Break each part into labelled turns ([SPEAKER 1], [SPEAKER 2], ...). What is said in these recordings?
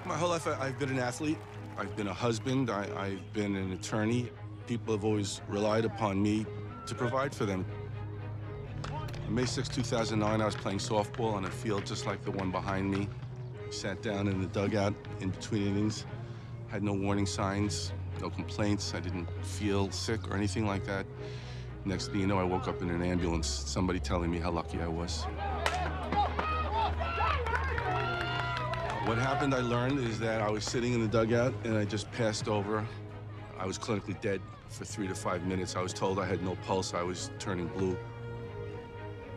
[SPEAKER 1] My whole life, I've been an athlete. I've been a husband. I've been an attorney. People have always relied upon me to provide for them. On May 6, 2009, I was playing softball on a field just like the one behind me. Sat down in the dugout in between innings. Had no warning signs, no complaints. I didn't feel sick or anything like that. Next thing you know, I woke up in an ambulance, somebody telling me how lucky I was. What happened, I learned, is that I was sitting in the dugout and I just passed over. I was clinically dead for 3 to 5 minutes. I was told I had no pulse. I was turning blue.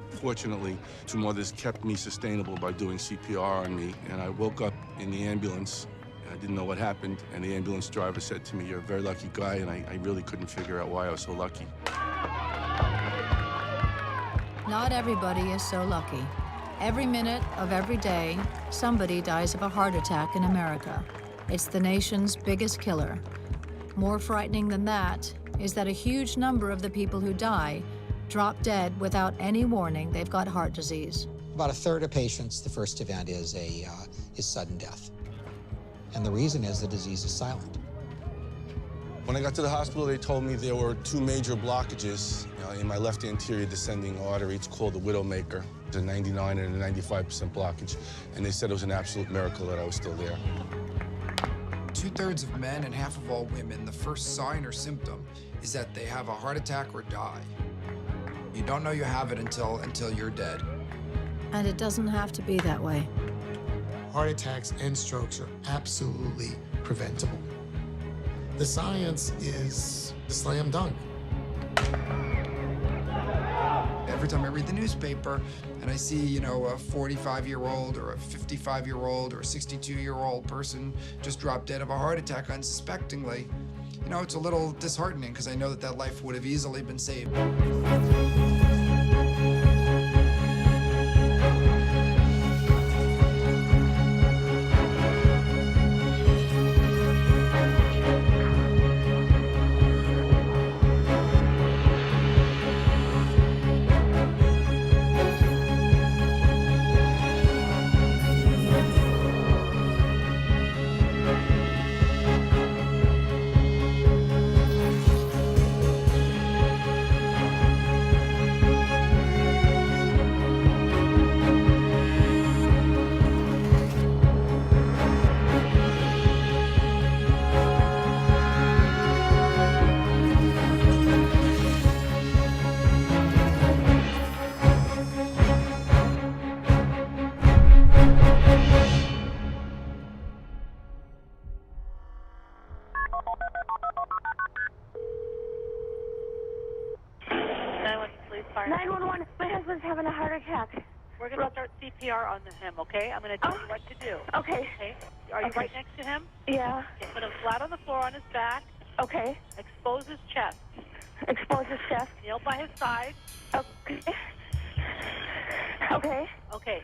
[SPEAKER 1] Fortunately, two mothers kept me sustainable by doing CPR on me, and I woke up in the ambulance. I didn't know what happened, and the ambulance driver said to me, "You're a very lucky guy," and I really couldn't figure out why I was so lucky.
[SPEAKER 2] Not everybody is so lucky. Every minute of every day, somebody dies of a heart attack in America. It's the nation's biggest killer. More frightening than that is that a huge number of the people who die drop dead without any warning they've got heart disease.
[SPEAKER 3] About a third of patients, the first event is sudden death. And the reason is the disease is silent.
[SPEAKER 1] When I got to the hospital, they told me there were 2 major blockages in my left anterior descending artery. It's called the Widowmaker. It's a 99 and a 95% blockage. And they said it was an absolute miracle that I was still there.
[SPEAKER 4] 2/3 of men and half of all women, the first sign or symptom is that they have a heart attack or die. You don't know you have it until you're dead.
[SPEAKER 2] And it doesn't have to be that way.
[SPEAKER 5] Heart attacks and strokes are absolutely preventable. The science is a slam dunk.
[SPEAKER 4] Every time I read the newspaper and I see, a 45-year-old or a 55-year-old or a 62-year-old person just drop dead of a heart attack unsuspectingly, it's a little disheartening because I know that life would have easily been saved.
[SPEAKER 6] 911, my husband's having a heart attack.
[SPEAKER 7] We're going to start CPR on him, okay? I'm going to tell you what to do.
[SPEAKER 6] Okay.
[SPEAKER 7] Are you right next to him?
[SPEAKER 6] Yeah.
[SPEAKER 7] Okay, put him flat on the floor on his back.
[SPEAKER 6] Okay.
[SPEAKER 7] Expose his chest.
[SPEAKER 6] Expose his chest.
[SPEAKER 7] Kneel by his side.
[SPEAKER 6] Okay. Okay.
[SPEAKER 7] Okay.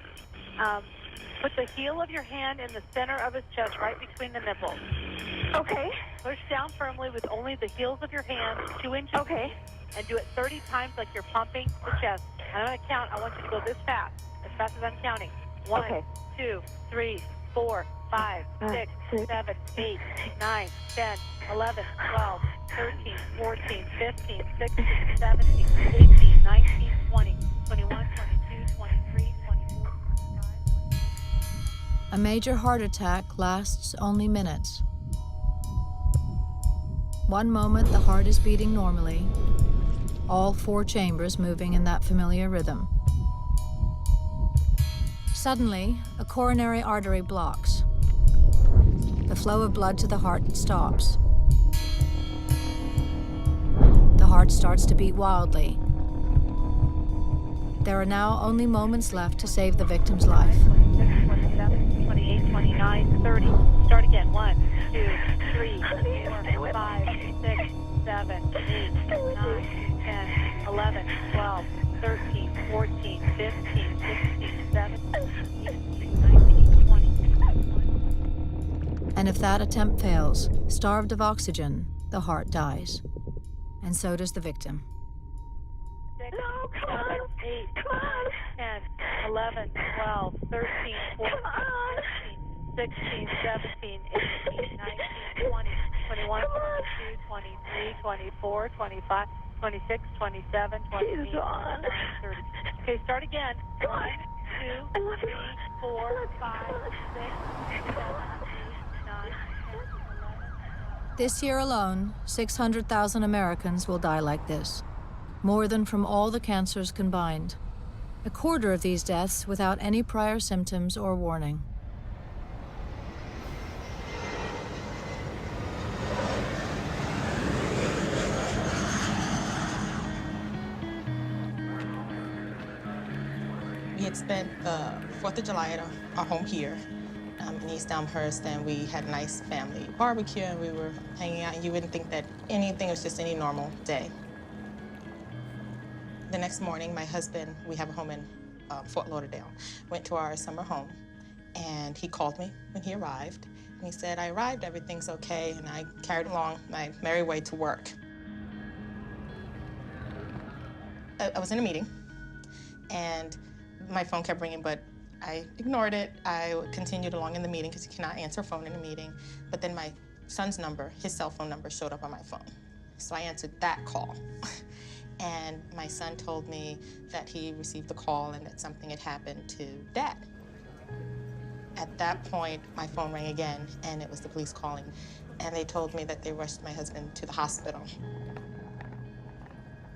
[SPEAKER 7] Put the heel of your hand in the center of his chest, right between the nipples.
[SPEAKER 6] Okay.
[SPEAKER 7] Push down firmly with only the heels of your hands, 2 inches.
[SPEAKER 6] Okay.
[SPEAKER 7] And do it 30 times like you're pumping the chest. I'm going to count. I want you to go this fast as I'm counting. 1,
[SPEAKER 6] Okay.
[SPEAKER 7] 2, 3, 4, 5, 6, 7, 8, 9, 10, 11, 12, 13, 14, 15, 16, 17, 18, 19, 20, 21, 22, 23, 24, 25.
[SPEAKER 2] A major heart attack lasts only minutes. One moment, the heart is beating normally, all 4 chambers moving in that familiar rhythm. Suddenly, a coronary artery blocks. The flow of blood to the heart stops. The heart starts to beat wildly. There are now only moments left to save the victim's life.
[SPEAKER 7] 26, 27, 28, 29, 30. Start again. 1, 2, 3, 4, 5, 6, 7, 8, 9, 10, 11, 12, 13, 14, 15, 16, 17, 18, 19, 20.
[SPEAKER 2] And if that attempt fails, starved of oxygen, the heart dies. And so does the victim.
[SPEAKER 7] 6,
[SPEAKER 6] No, come
[SPEAKER 7] 7,
[SPEAKER 6] on.
[SPEAKER 7] 8,
[SPEAKER 6] Come on.
[SPEAKER 7] 10, 11, 12, 13, 14,
[SPEAKER 6] Come on.
[SPEAKER 7] 15, 16, 17, 18, 19, 20, 21, 22, 23, 24, 25, 26, 27, 28, 29, 30. Okay, start again. 1, 2, 3, 4, 5, 6, 7, 8, 9, 10, 11.
[SPEAKER 2] This year alone, 600,000 Americans will die like this, more than from all the cancers combined. A quarter of these deaths without any prior symptoms or warning.
[SPEAKER 8] We had spent the 4th of July at our home here in East Elmhurst, and we had a nice family barbecue, and we were hanging out, and you wouldn't think that anything was just any normal day. The next morning, my husband, we have a home in Fort Lauderdale, went to our summer home, and he called me when he arrived, and he said, I arrived, everything's okay, and I carried along my merry way to work. I was in a meeting, and my phone kept ringing, but I ignored it. I continued along in the meeting because you cannot answer a phone in a meeting. But then my son's number, his cell phone number, showed up on my phone. So I answered that call. And my son told me that he received the call and that something had happened to Dad. At that point, my phone rang again, and it was the police calling. And they told me that they rushed my husband to the hospital.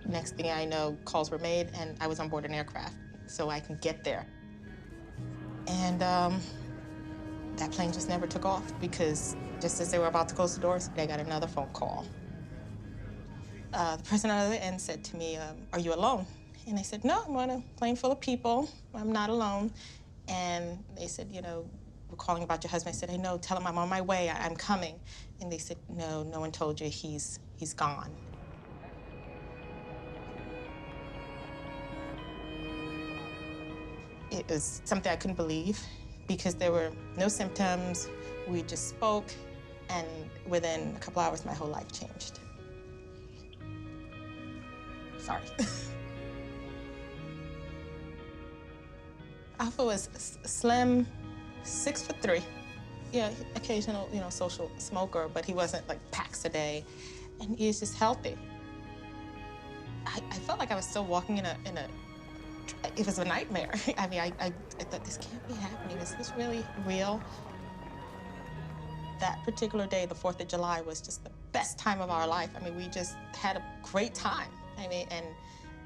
[SPEAKER 8] Next thing I know, calls were made, and I was on board an aircraft so I can get there. And that plane just never took off because just as they were about to close the doors, they got another phone call. The person on the other end said to me, are you alone? And I said, no, I'm on a plane full of people. I'm not alone. And they said, you know, we're calling about your husband. I said, I know, tell him I'm on my way, I'm coming. And they said, no, no one told you, he's gone. It was something I couldn't believe because there were no symptoms. We just spoke, and within a couple hours, my whole life changed. Sorry. Alpha was slim, 6'3". Yeah, occasional, you know, social smoker, but he wasn't like packs a day, and he was just healthy. I felt like I was still walking in a it was a nightmare. I mean, I thought, this can't be happening. Is this really real? That particular day, the 4th of July, was just the best time of our life. I mean, we just had a great time. I mean, and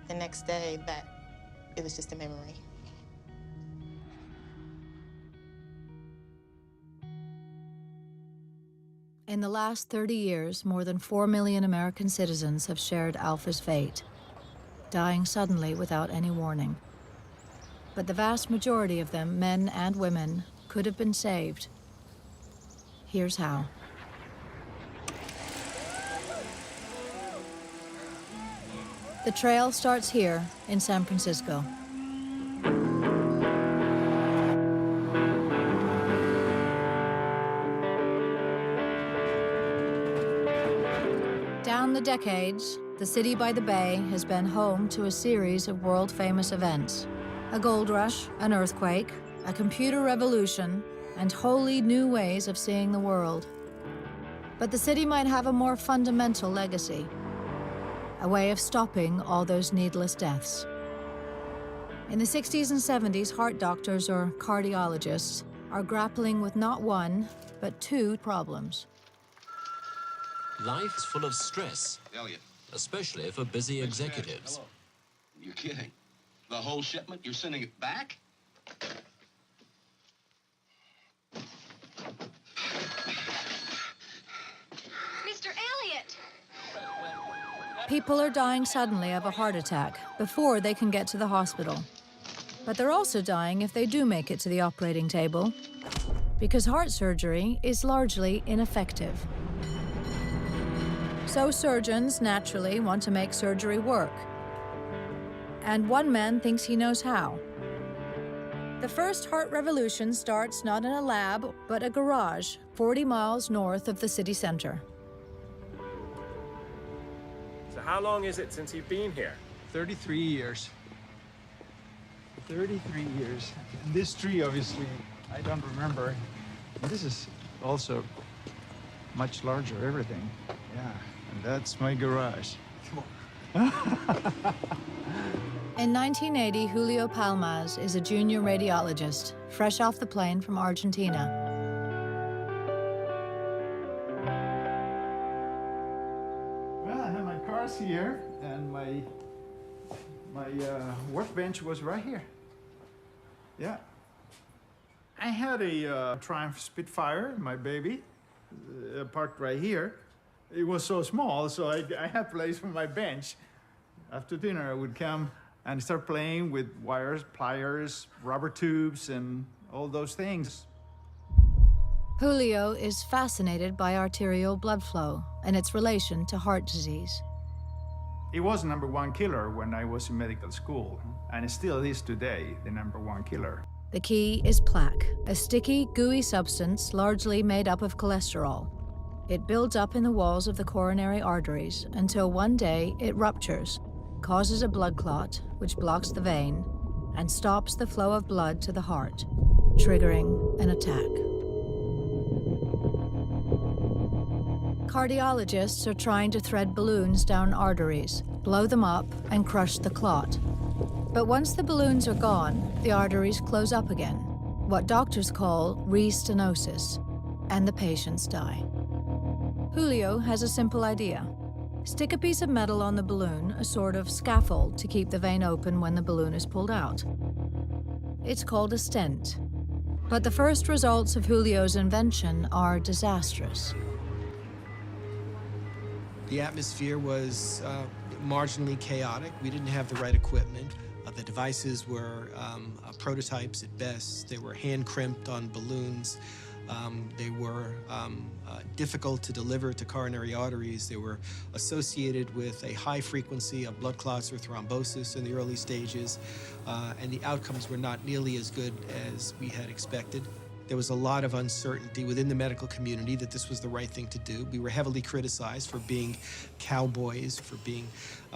[SPEAKER 8] the next day, it was just a memory.
[SPEAKER 2] In the last 30 years, more than 4 million American citizens have shared Alpha's fate, dying suddenly without any warning. But the vast majority of them, men and women, could have been saved. Here's how. The trail starts here in San Francisco. Down the decades, the city by the bay has been home to a series of world-famous events. A gold rush, an earthquake, a computer revolution, and wholly new ways of seeing the world. But the city might have a more fundamental legacy, a way of stopping all those needless deaths. In the 60s and 70s, heart doctors or cardiologists are grappling with not one, but two problems.
[SPEAKER 9] Life is full of stress,
[SPEAKER 10] Elliot.
[SPEAKER 9] especially for busy executives.
[SPEAKER 10] Hello. You're kidding. The whole shipment, you're sending it back?
[SPEAKER 6] Mr. Elliot!
[SPEAKER 2] People are dying suddenly of a heart attack before they can get to the hospital. But they're also dying if they do make it to the operating table, because heart surgery is largely ineffective. So surgeons naturally want to make surgery work. And one man thinks he knows how. The first heart revolution starts not in a lab, but a garage 40 miles north of the city center.
[SPEAKER 11] So how long is it since you've been here?
[SPEAKER 12] 33 years. 33 years. And this tree, obviously, I don't remember. This is also much larger, everything. Yeah, and that's my garage. Come on.
[SPEAKER 2] In 1980, Julio Palmaz is a junior radiologist, fresh off the plane from Argentina.
[SPEAKER 12] Well, I have my cars here, and my workbench was right here. Yeah. I had a Triumph Spitfire, my baby, parked right here. It was so small, so I had place for my bench. After dinner, I would come and start playing with wires, pliers, rubber tubes, and all those things.
[SPEAKER 2] Julio is fascinated by arterial blood flow and its relation to heart disease.
[SPEAKER 12] It was #1 killer when I was in medical school, and it still is today, the #1 killer.
[SPEAKER 2] The key is plaque, a sticky, gooey substance largely made up of cholesterol. It builds up in the walls of the coronary arteries until one day it ruptures, causes a blood clot, which blocks the vein, and stops the flow of blood to the heart, triggering an attack. Cardiologists are trying to thread balloons down arteries, blow them up, and crush the clot. But once the balloons are gone, the arteries close up again, what doctors call restenosis, and the patients die. Julio has a simple idea. Stick a piece of metal on the balloon, a sort of scaffold to keep the vein open when the balloon is pulled out. It's called a stent. But the first results of Julio's invention are disastrous.
[SPEAKER 13] The atmosphere was marginally chaotic. We didn't have the right equipment. The devices were prototypes at best. They were hand-crimped on balloons. They were difficult to deliver to coronary arteries. They were associated with a high frequency of blood clots or thrombosis in the early stages, and the outcomes were not nearly as good as we had expected. There was a lot of uncertainty within the medical community that this was the right thing to do. We were heavily criticized for being cowboys, for being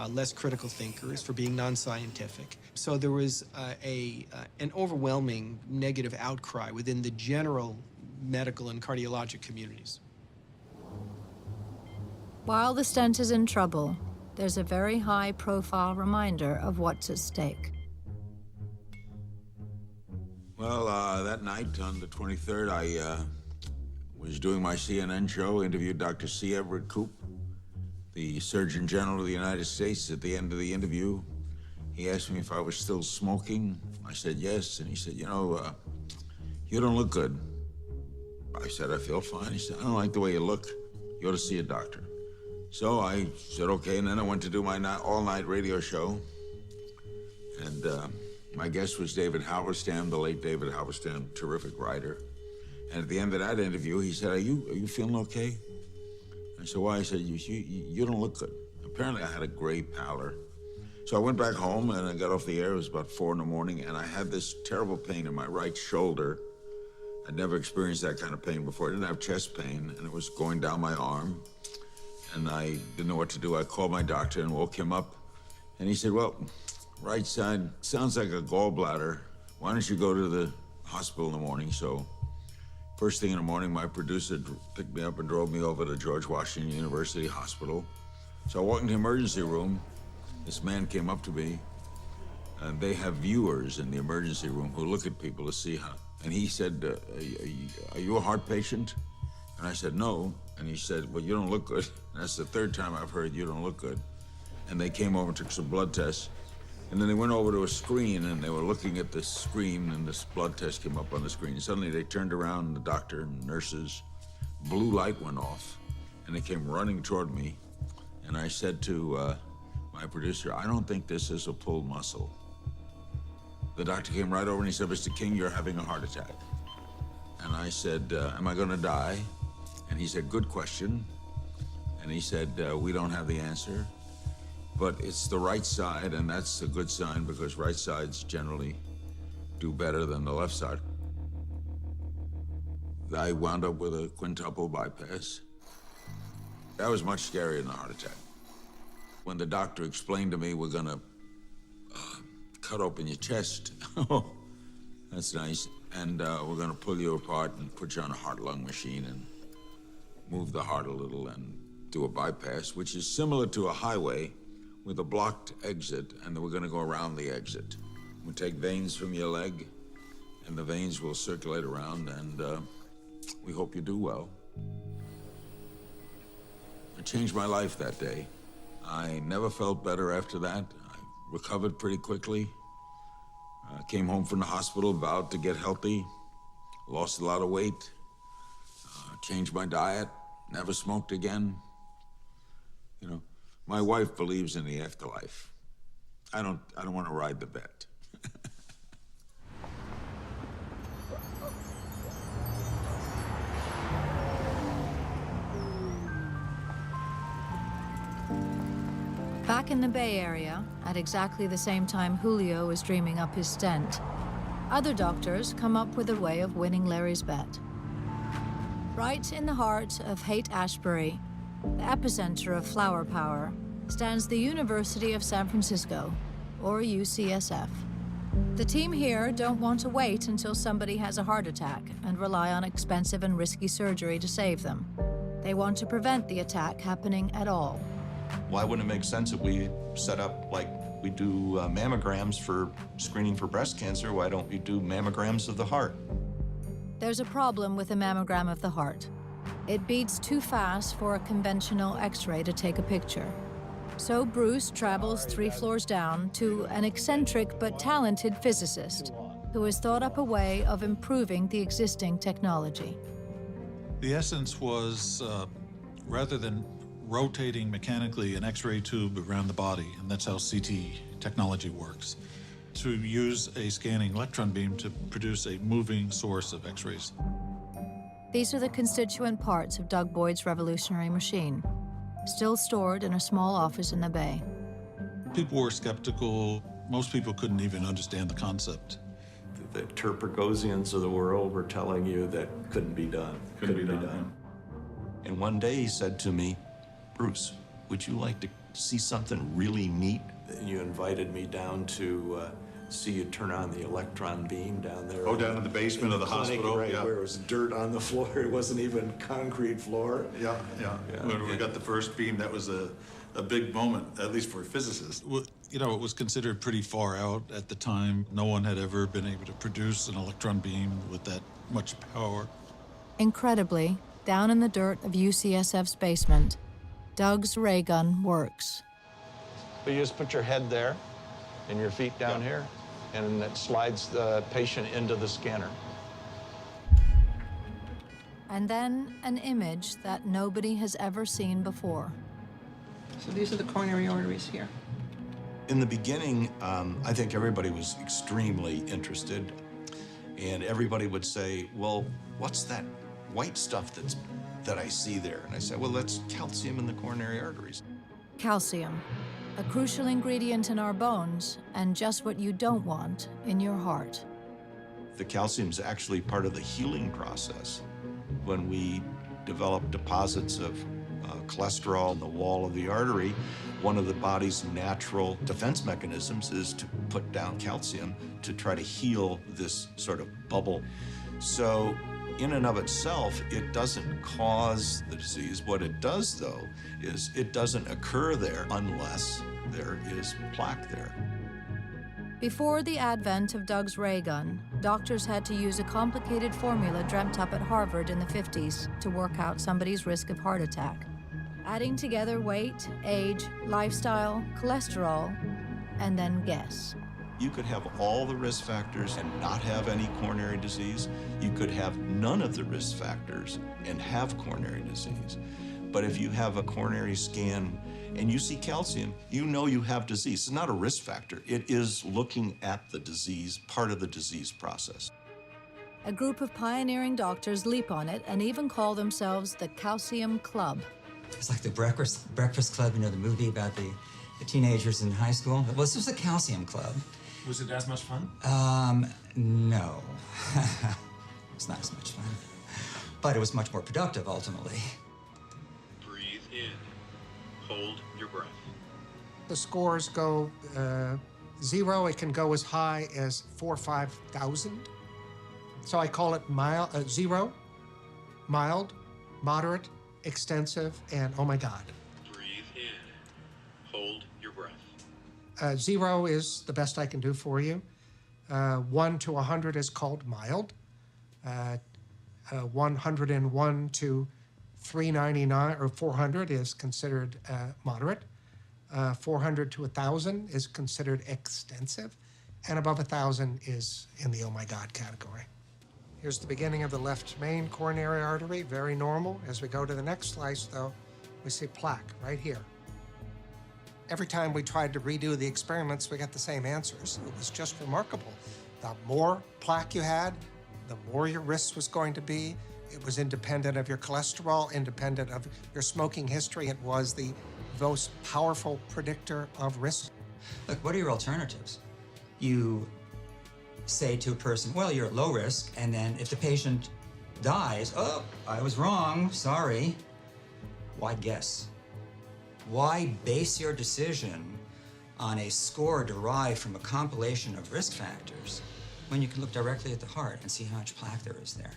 [SPEAKER 13] less critical thinkers, for being non-scientific. So there was an overwhelming negative outcry within the general medical and cardiologic communities.
[SPEAKER 2] While the stent is in trouble, there's a very high-profile reminder of what's at stake.
[SPEAKER 14] Well, that night on the 23rd, I was doing my CNN show, interviewed Dr. C. Everett Koop, the Surgeon General of the United States. At the end of the interview, he asked me if I was still smoking. I said yes, and he said, you know, you don't look good. I said, I feel fine. He said, I don't like the way you look. You ought to see a doctor. So I said, okay, and then I went to do my all-night radio show. And my guest was David Halberstam, the late David Halberstam, terrific writer. And at the end of that interview, he said, are you feeling okay? I said, why? I said, you don't look good. Apparently, I had a gray pallor. So I went back home, and I got off the air. It was about 4 in the morning, and I had this terrible pain in my right shoulder. I'd never experienced that kind of pain before. I didn't have chest pain, and it was going down my arm. And I didn't know what to do. I called my doctor and woke him up. And he said, well, right side sounds like a gallbladder. Why don't you go to the hospital in the morning? So first thing in the morning, my producer picked me up and drove me over to George Washington University Hospital. So I walked into the emergency room. This man came up to me, and they have viewers in the emergency room who look at people to see how. And he said, are you a heart patient? And I said, no. And he said, well, you don't look good. And that's the third time I've heard you don't look good. And they came over and took some blood tests. And then they went over to a screen, and they were looking at this screen, and this blood test came up on the screen. Suddenly they turned around, and the doctor and nurses, blue light went off, and they came running toward me. And I said to my producer, I don't think this is a pulled muscle. The doctor came right over and he said, Mr. King, you're having a heart attack. And I said, am I gonna die? And he said, good question. And he said, we don't have the answer, but it's the right side, and that's a good sign because right sides generally do better than the left side. I wound up with a quintuple bypass. That was much scarier than a heart attack. When the doctor explained to me, we're gonna cut open your chest. Oh, that's nice. And we're going to pull you apart and put you on a heart-lung machine and move the heart a little and do a bypass, which is similar to a highway with a blocked exit, and then we're going to go around the exit. We'll take veins from your leg, and the veins will circulate around, and we hope you do well. It changed my life that day. I never felt better after that. I recovered pretty quickly. Came home from the hospital, vowed to get healthy, lost a lot of weight, changed my diet, never smoked again. You know, my wife believes in the afterlife. I don't want to ride the bet.
[SPEAKER 2] Back in the Bay Area, at exactly the same time Julio is dreaming up his stent, other doctors come up with a way of winning Larry's bet. Right in the heart of Haight-Ashbury, the epicenter of flower power, stands the University of San Francisco, or UCSF. The team here don't want to wait until somebody has a heart attack and rely on expensive and risky surgery to save them. They want to prevent the attack happening at all.
[SPEAKER 15] Why wouldn't it make sense if we set up like we do mammograms for screening for breast cancer? Why don't we do mammograms of the heart?
[SPEAKER 2] There's a problem with a mammogram of the heart. It beats too fast for a conventional X-ray to take a picture. So Bruce travels 3 floors down to an eccentric but talented physicist who has thought up a way of improving the existing technology.
[SPEAKER 16] The essence was, rather than rotating mechanically an X-ray tube around the body, and that's how CT technology works, to use a scanning electron beam to produce a moving source of X-rays.
[SPEAKER 2] These are the constituent parts of Doug Boyd's revolutionary machine, still stored in a small office in the Bay.
[SPEAKER 16] People were skeptical. Most people couldn't even understand the concept.
[SPEAKER 17] The Terpagosians of the world were telling you that couldn't be done. Couldn't be done.
[SPEAKER 15] And one day he said to me, "Bruce, would you like to see something really neat?"
[SPEAKER 17] You invited me down to see you turn on the electron beam down there.
[SPEAKER 16] Oh, down in the basement of the
[SPEAKER 17] clinic,
[SPEAKER 16] hospital?
[SPEAKER 17] right,
[SPEAKER 16] Yeah.
[SPEAKER 17] where it was dirt on the floor. It wasn't even concrete floor.
[SPEAKER 16] Yeah. When we got the first beam, that was a big moment, at least for physicists. You know, it was considered pretty far out at the time. No one had ever been able to produce an electron beam with that much power.
[SPEAKER 2] Incredibly, down in the dirt of UCSF's basement, Doug's ray gun works.
[SPEAKER 18] So you just put your head there and your feet down here, and it slides the patient into the scanner.
[SPEAKER 2] And then an image that nobody has ever seen before.
[SPEAKER 19] So these are the coronary arteries here.
[SPEAKER 15] In the beginning, I think everybody was extremely interested, and everybody would say, "Well, what's that white stuff that I see there?" And I said, "Well, that's calcium in the coronary arteries."
[SPEAKER 2] Calcium, a crucial ingredient in our bones, and just what you don't want in your heart.
[SPEAKER 15] The calcium is actually part of the healing process. When we develop deposits of cholesterol in the wall of the artery, one of the body's natural defense mechanisms is to put down calcium to try to heal this sort of bubble. So in and of itself, it doesn't cause the disease. What it does, though, is it doesn't occur there unless there is plaque there.
[SPEAKER 2] Before the advent of Doug's ray gun, doctors had to use a complicated formula dreamt up at Harvard in the 50s to work out somebody's risk of heart attack. Adding together weight, age, lifestyle, cholesterol, and then guess.
[SPEAKER 15] You could have all the risk factors and not have any coronary disease. You could have none of the risk factors and have coronary disease. But if you have a coronary scan and you see calcium, you know you have disease. It's not a risk factor. It is looking at the disease, part of the disease process.
[SPEAKER 2] A group of pioneering doctors leap on it and even call themselves the Calcium Club.
[SPEAKER 20] It's like the Breakfast Club, you know, the movie about the teenagers in high school. Well, this was the Calcium Club.
[SPEAKER 21] Was it as much fun?
[SPEAKER 20] No. It's not as much fun. But it was much more productive, ultimately.
[SPEAKER 22] Breathe in. Hold your breath.
[SPEAKER 5] The scores go 0. It can go as high as 4,000 or 5,000.
[SPEAKER 3] So I call it zero, mild, moderate, extensive, and oh my God.
[SPEAKER 22] Breathe in. Hold your breath.
[SPEAKER 3] 0 is the best I can do for you. 1 to 100 is called mild. 101 to 399 or 400 is considered moderate. 400 to 1,000 is considered extensive. And above 1,000 is in the oh my God category. Here's the beginning of the left main coronary artery, very normal. As we go to the next slice, though, we see plaque right here. Every time we tried to redo the experiments, we got the same answers. It was just remarkable. The more plaque you had, the more your risk was going to be. It was independent of your cholesterol, independent of your smoking history. It was the most powerful predictor of risk.
[SPEAKER 20] Look, what are your alternatives? You say to a person, well, you're at low risk, and then if the patient dies, oh, I was wrong, sorry. Why guess? Why base your decision on a score derived from a compilation of risk factors when you can look directly at the heart and see how much plaque there is there?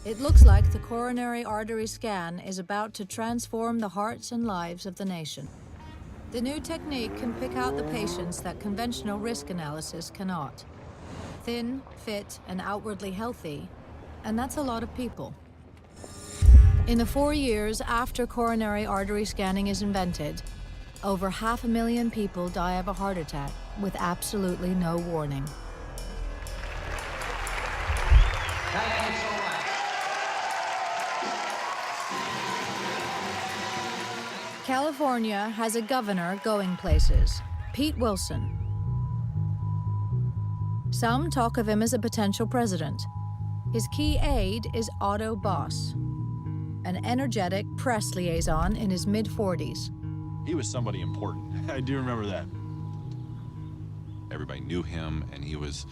[SPEAKER 2] It looks like the coronary artery scan is about to transform the hearts and lives of the nation. The new technique can pick out the patients that conventional risk analysis cannot. Thin, fit, and outwardly healthy, and that's a lot of people. In the 4 years after coronary artery scanning is invented, over 500,000 people die of a heart attack with absolutely no warning.
[SPEAKER 21] Thank you so much.
[SPEAKER 2] California has a governor going places, Pete Wilson. Some talk of him as a potential president. His key aide is Otto Boss, an energetic press liaison in his mid-40s.
[SPEAKER 23] He was somebody important. I do remember that. Everybody knew him, and he was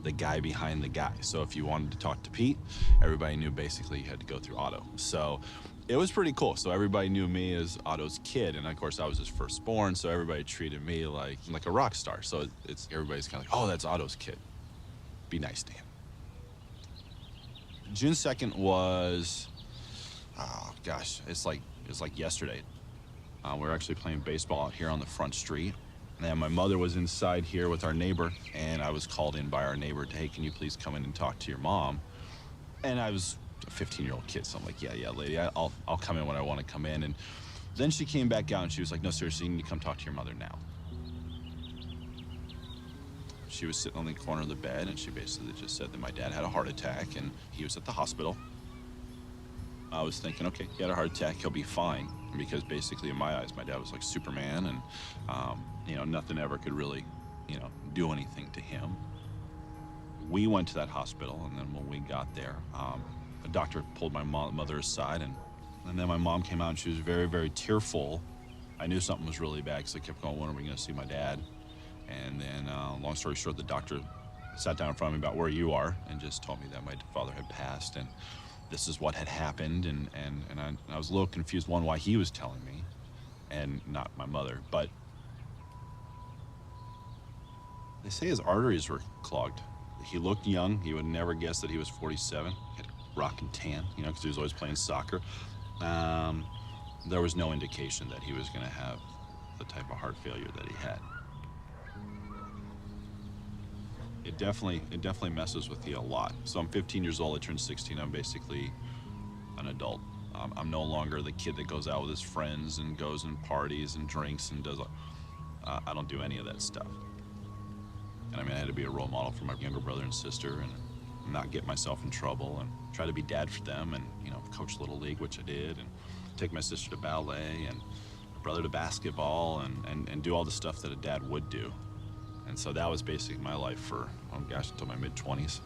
[SPEAKER 23] the guy behind the guy. So if you wanted to talk to Pete, everybody knew basically you had to go through Otto. So it was pretty cool. So everybody knew me as Otto's kid, and of course I was his firstborn, so everybody treated me like a rock star. So everybody's kind of like, oh, that's Otto's kid. Be nice to him. June 2nd was, oh gosh, it's like yesterday. We were actually playing baseball out here on the front street. And my mother was inside here with our neighbor, and I was called in by our neighbor to, hey, can you please come in and talk to your mom? And I was a 15-year-old kid, so I'm like, yeah, lady, I'll come in when I want to come in. And then she came back out, and she was like, no, seriously, you need to come talk to your mother now. She was sitting on the corner of the bed, and she basically just said that my dad had a heart attack, and he was at the hospital. I was thinking, okay, he had a heart attack, he'll be fine. Because basically, in my eyes, my dad was like Superman, and nothing ever could really, do anything to him. We went to that hospital, and then when we got there, a doctor pulled my mother aside, and then my mom came out, and she was very, very tearful. I knew something was really bad, because I kept going, when are we going to see my dad? And then, long story short, the doctor sat down in front of me about where you are, and just told me that my father had passed, and this is what had happened, and I was a little confused, one, why he was telling me, and not my mother. But they say his arteries were clogged. He looked young. He would never guess that he was 47. He had a rockin' tan, because he was always playing soccer. There was no indication that he was going to have the type of heart failure that he had. It definitely messes with you a lot. So I'm 15 years old, I turned 16, I'm basically an adult. I'm no longer the kid that goes out with his friends and goes and parties and drinks and does, I don't do any of that stuff. And I had to be a role model for my younger brother and sister and not get myself in trouble and try to be dad for them and, coach Little League, which I did, and take my sister to ballet and my brother to basketball and do all the stuff that a dad would do. And so that was basically my life for, until my mid-20s.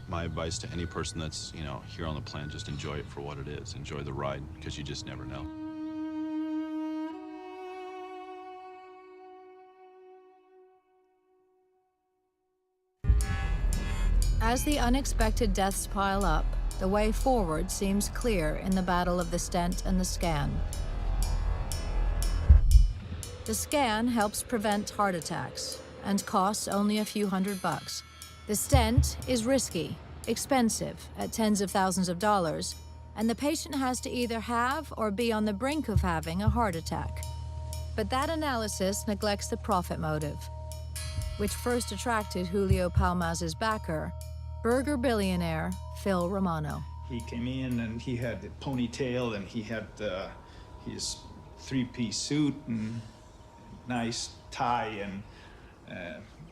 [SPEAKER 23] My advice to any person that's, here on the planet, just enjoy it for what it is. Enjoy the ride, because you just never know.
[SPEAKER 2] As the unexpected deaths pile up, the way forward seems clear in the battle of the stent and the scan. The scan helps prevent heart attacks and costs only a few $100. The stent is risky, expensive at tens of thousands of dollars, and the patient has to either have or be on the brink of having a heart attack. But that analysis neglects the profit motive, which first attracted Julio Palmaz's backer, burger billionaire Phil Romano.
[SPEAKER 12] He came in and he had a ponytail and he had his three-piece suit and nice tie and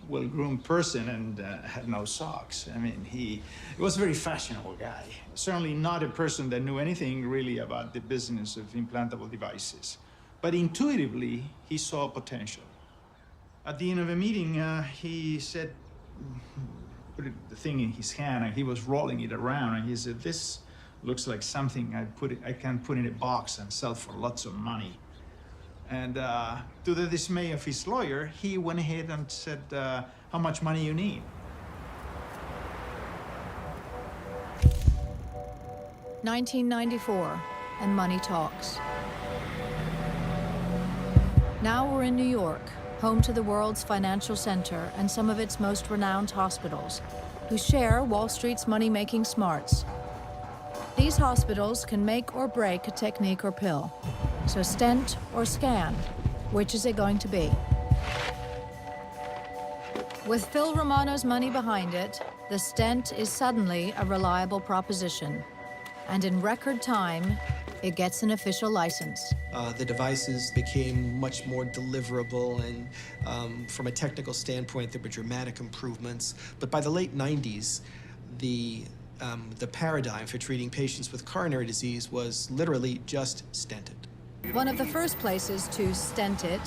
[SPEAKER 12] well-groomed person and had no socks. I mean, he was a very fashionable guy. Certainly not a person that knew anything really about the business of implantable devices. But intuitively, he saw potential. At the end of a meeting, he said, put the thing in his hand, and he was rolling it around, and he said, "This looks like something I can put in a box and sell for lots of money." And to the dismay of his lawyer, he went ahead and said, "How much money you need?"
[SPEAKER 2] "1994, and money talks. Now we're in New York, home to the world's financial center and some of its most renowned hospitals, who share Wall Street's money-making smarts. These hospitals can make or break a technique or pill. So stent or scan, which is it going to be? With Phil Romano's money behind it, the stent is suddenly a reliable proposition. And in record time, it gets an official license.
[SPEAKER 13] The devices became much more deliverable, and from a technical standpoint, there were dramatic improvements. But by the late 90s, the paradigm for treating patients with coronary disease was literally just stented.
[SPEAKER 2] One of the first places to stent it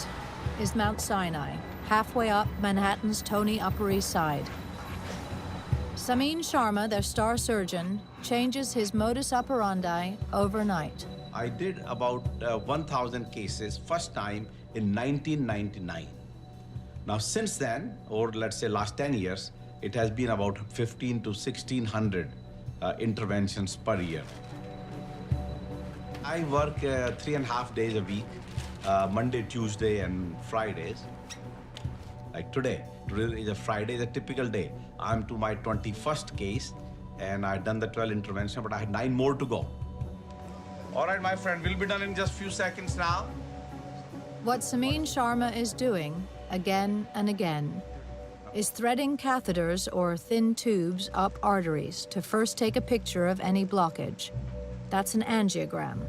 [SPEAKER 2] is Mount Sinai, halfway up Manhattan's Tony Upper East Side. Samin Sharma, their star surgeon, changes his modus operandi overnight.
[SPEAKER 1] I did about 1,000 cases first time in 1999. Now since then, or let's say last 10 years, it has been about 15 to 1,600 interventions per year. I work 3.5 days a week, Monday, Tuesday, and Fridays. Like today is a Friday, is a typical day. I'm to my 21st case, and I've done the 12 intervention, but I had 9 more to go. All right, my friend, we'll be done in just a few seconds now.
[SPEAKER 2] What Samin Sharma is doing, again and again, is threading catheters or thin tubes up arteries to first take a picture of any blockage. That's an angiogram.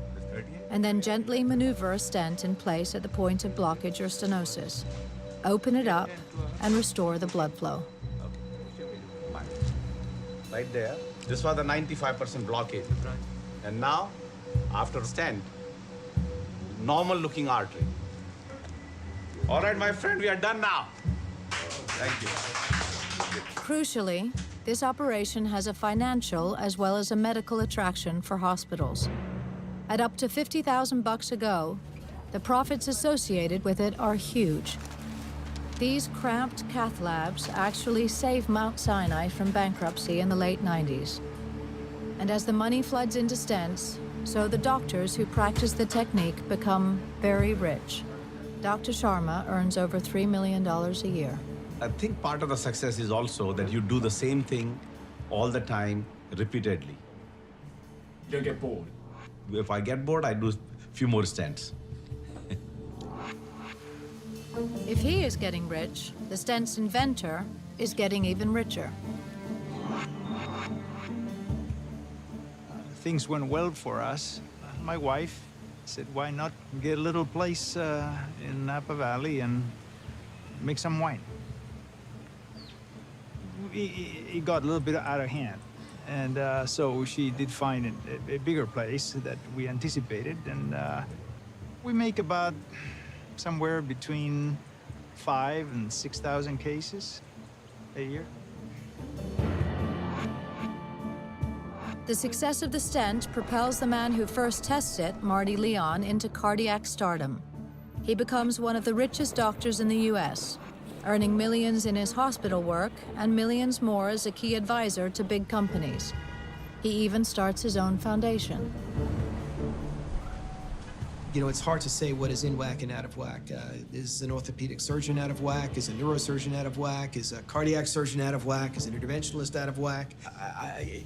[SPEAKER 2] And then gently maneuver a stent in place at the point of blockage or stenosis. Open it up and restore the blood flow.
[SPEAKER 1] Right there. This was the 95% blockage. And now, after stent, normal looking artery. All right, my friend, we are done now. Thank you.
[SPEAKER 2] Crucially, this operation has a financial as well as a medical attraction for hospitals. At up to $50,000 a go, the profits associated with it are huge. These cramped cath labs actually saved Mount Sinai from bankruptcy in the late 90s. And as the money floods into stents, so the doctors who practice the technique become very rich. Dr. Sharma earns over $3 million a year.
[SPEAKER 1] I think part of the success is also that you do the same thing all the time, repeatedly.
[SPEAKER 11] You don't get bored?
[SPEAKER 1] If I get bored, I do a few more stents.
[SPEAKER 2] If he is getting rich, the stent's inventor is getting even richer.
[SPEAKER 12] Things went well for us. My wife said, why not get a little place in Napa Valley and make some wine? It got a little bit out of hand. And so she did find a bigger place that we anticipated. And we make about somewhere between 5,000 and 6,000 cases a year.
[SPEAKER 2] The success of the stent propels the man who first tests it, Marty Leon, into cardiac stardom. He becomes one of the richest doctors in the U.S., earning millions in his hospital work and millions more as a key advisor to big companies. He even starts his own foundation.
[SPEAKER 13] You know, it's hard to say what is in whack and out of whack. Is an orthopedic surgeon out of whack? Is a neurosurgeon out of whack? Is a cardiac surgeon out of whack? Is an interventionalist out of whack? I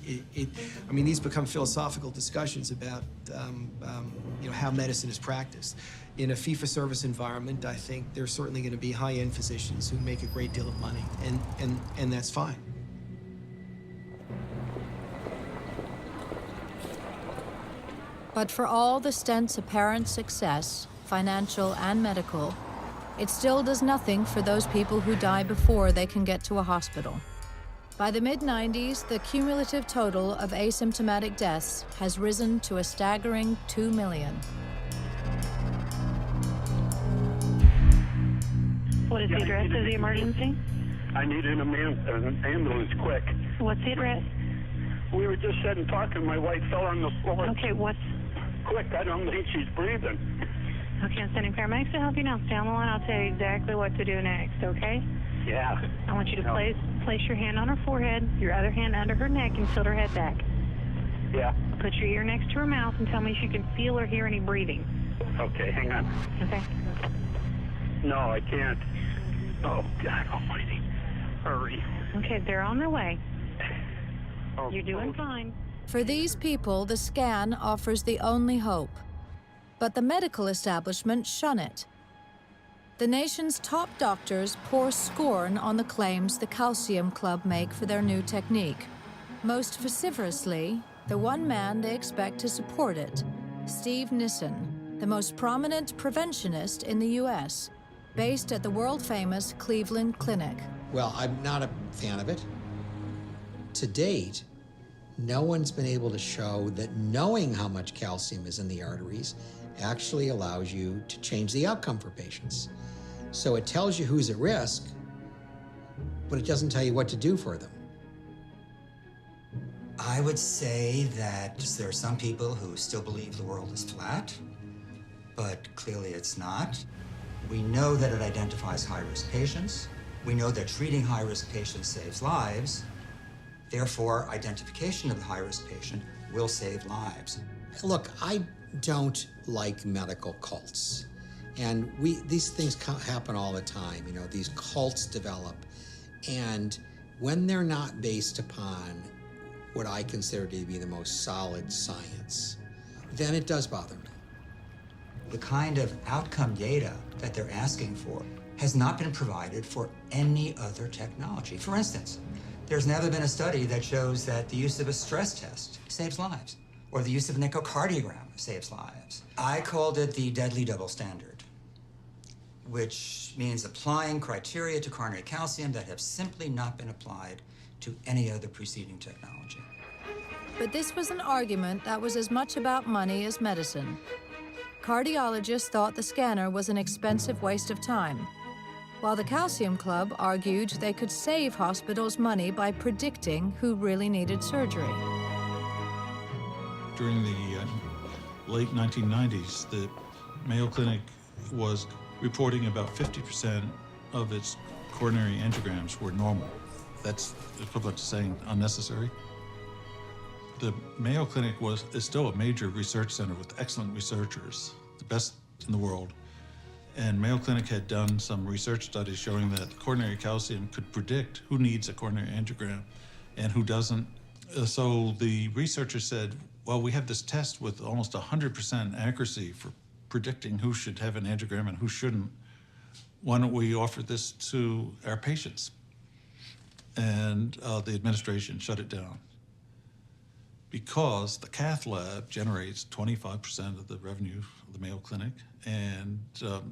[SPEAKER 13] mean, these become philosophical discussions about, you know, how medicine is practiced. In a fee-for-service environment, I think there's certainly going to be high-end physicians who make a great deal of money, and that's fine.
[SPEAKER 2] But for all the stent's apparent success, financial and medical, it still does nothing for those people who die before they can get to a hospital. By the mid-90s, the cumulative total of asymptomatic deaths has risen to a staggering 2 million.
[SPEAKER 6] What is the address of the emergency?
[SPEAKER 4] I need an ambulance quick.
[SPEAKER 6] What's the address?
[SPEAKER 4] We were just sitting talking. My wife fell on the floor.
[SPEAKER 6] Okay, what's...
[SPEAKER 4] Quick, I don't think she's breathing.
[SPEAKER 6] Okay, I'm sending paramedics to help you now. Stay on the line. I'll tell you exactly what to do next, okay?
[SPEAKER 4] Yeah.
[SPEAKER 6] I want you to place your hand on her forehead, your other hand under her neck, and tilt her head back.
[SPEAKER 4] Yeah.
[SPEAKER 6] Put your ear next to her mouth and tell me if you can feel or hear any breathing.
[SPEAKER 4] Okay, hang on.
[SPEAKER 6] Okay.
[SPEAKER 4] No, I can't. Oh, God almighty. Hurry.
[SPEAKER 6] Okay, they're on their way. You're doing fine.
[SPEAKER 2] For these people, the scan offers the only hope. But the medical establishment shun it. The nation's top doctors pour scorn on the claims the Calcium Club make for their new technique. Most vociferously, the one man they expect to support it, Steve Nissen, the most prominent preventionist in the U.S., based at the world-famous Cleveland Clinic.
[SPEAKER 7] Well, I'm not a fan of it. To date, no one's been able to show that knowing how much calcium is in the arteries actually allows you to change the outcome for patients. So it tells you who's at risk, but it doesn't tell you what to do for them.
[SPEAKER 20] I would say that there are some people who still believe the world is flat, but clearly it's not. We know that it identifies high-risk patients. We know that treating high-risk patients saves lives. Therefore, identification of the high-risk patient will save lives.
[SPEAKER 7] Look, I don't like medical cults. And these things happen all the time. You know, these cults develop. And when they're not based upon what I consider to be the most solid science, then it does bother me.
[SPEAKER 20] The kind of outcome data that they're asking for has not been provided for any other technology. For instance, there's never been a study that shows that the use of a stress test saves lives, or the use of an echocardiogram saves lives. I called it the deadly double standard, which means applying criteria to coronary calcium that have simply not been applied to any other preceding technology.
[SPEAKER 2] But this was an argument that was as much about money as medicine. Cardiologists thought the scanner was an expensive waste of time, while the Calcium Club argued they could save hospitals money by predicting who really needed surgery.
[SPEAKER 16] During the late 1990s, the Mayo Clinic was reporting about 50% of its coronary angiograms were normal. That's equivalent to saying unnecessary. The Mayo Clinic is still a major research center with excellent researchers, the best in the world. And Mayo Clinic had done some research studies showing that coronary calcium could predict who needs a coronary angiogram and who doesn't. So the researchers said, well, we have this test with almost 100% accuracy for predicting who should have an angiogram and who shouldn't. Why don't we offer this to our patients? And the administration shut it down because the cath lab generates 25% of the revenue of the Mayo Clinic, and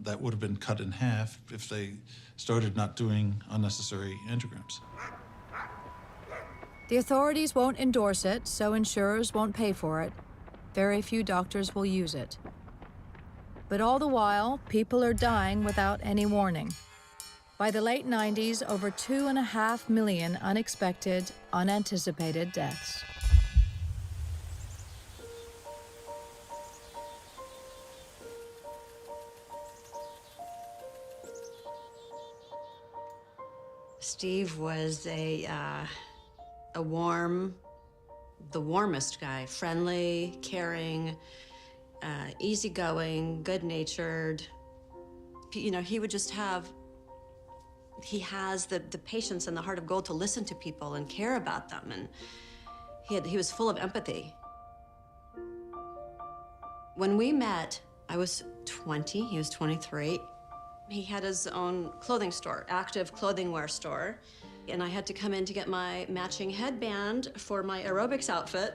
[SPEAKER 16] that would have been cut in half if they started not doing unnecessary angiograms.
[SPEAKER 2] The authorities won't endorse it, so insurers won't pay for it. Very few doctors will use it. But all the while, people are dying without any warning. By the late 90s, over 2.5 million unexpected, unanticipated deaths.
[SPEAKER 8] Steve was the warmest guy, friendly, caring, easygoing, good-natured. You know, he would just have, he has the patience and the heart of gold to listen to people and care about them, and he was full of empathy. When we met, I was 20, he was 23. He had his own clothing store, active clothing wear store, and I had to come in to get my matching headband for my aerobics outfit,